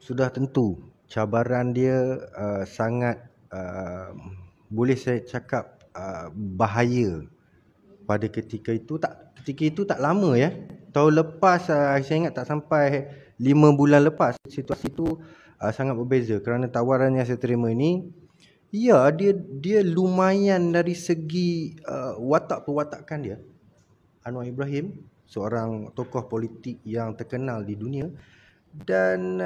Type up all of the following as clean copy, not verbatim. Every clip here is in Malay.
sudah tentu cabaran dia sangat boleh saya cakap bahaya pada ketika itu. Ketika itu tak lama ya. Tahun lepas saya ingat tak sampai 5 bulan lepas, situasi itu sangat berbeza kerana tawaran yang saya terima ini, ya, dia lumayan dari segi watak perwatakan dia. Anwar Ibrahim, seorang tokoh politik yang terkenal di dunia, dan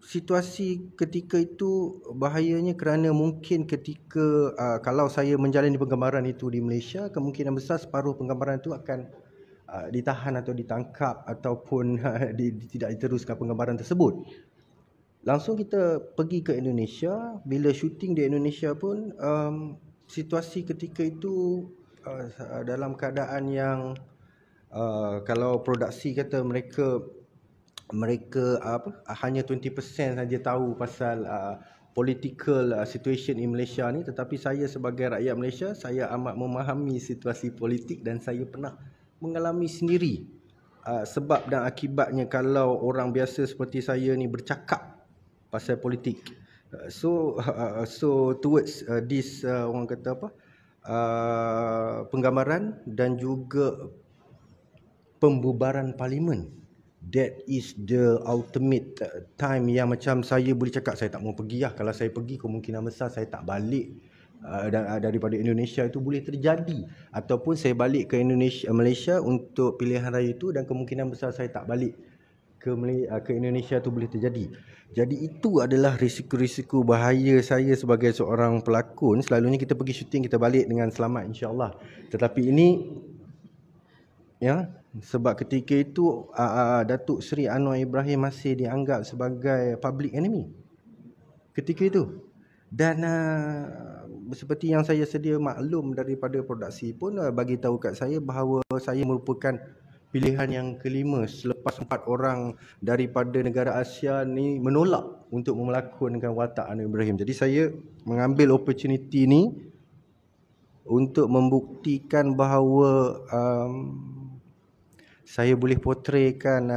situasi ketika itu bahayanya kerana mungkin ketika kalau saya menjalani penggambaran itu di Malaysia, kemungkinan besar separuh penggambaran itu akan ditahan atau ditangkap ataupun tidak diteruskan penggambaran tersebut. Langsung kita pergi ke Indonesia. Bila syuting di Indonesia pun situasi ketika itu dalam keadaan yang kalau produksi kata mereka hanya 20% saja tahu pasal political situation in Malaysia ni, tetapi saya sebagai rakyat Malaysia, saya amat memahami situasi politik dan saya pernah mengalami sendiri sebab dan akibatnya kalau orang biasa seperti saya ni bercakap pasal politik. So towards this orang kata penggambaran dan juga pembubaran parlimen, that is the ultimate time yang macam saya boleh cakap saya tak mau pergi lah. Kalau saya pergi kemungkinan besar saya tak balik daripada Indonesia itu boleh terjadi, ataupun saya balik ke Malaysia untuk pilihan raya itu dan kemungkinan besar saya tak balik ke Indonesia itu boleh terjadi. Jadi itu adalah risiko-risiko bahaya saya sebagai seorang pelakon. Selalunya kita pergi syuting, kita balik dengan selamat insya-Allah. Tetapi ini ya, sebab ketika itu Datuk Seri Anwar Ibrahim masih dianggap sebagai public enemy ketika itu. Dan seperti yang saya sedia maklum daripada produksi pun bagi tahu kat saya bahawa saya merupakan pilihan yang kelima selepas 4 orang daripada negara Asia ni menolak untuk melakonkan watak Anwar Ibrahim. Jadi saya mengambil opportunity ni untuk membuktikan bahawa saya boleh portraykan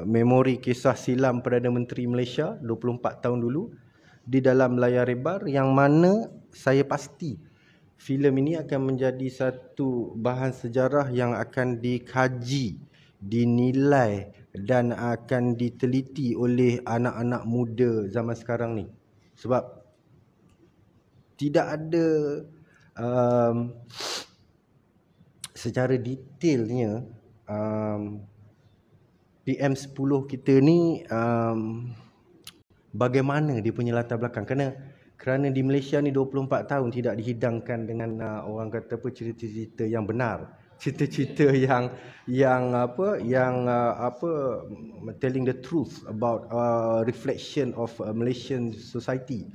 memori kisah silam Perdana Menteri Malaysia 24 tahun dulu di dalam layar lebar, yang mana saya pasti filem ini akan menjadi satu bahan sejarah yang akan dikaji, dinilai dan akan diteliti oleh anak-anak muda zaman sekarang ni. Sebab tidak ada secara detailnya PM10 kita ni bagaimana dia punya latar belakang. Kerana di Malaysia ni 24 tahun tidak dihidangkan dengan orang kata cerita-cerita yang benar. Cerita-cerita yang telling the truth about reflection of Malaysian society.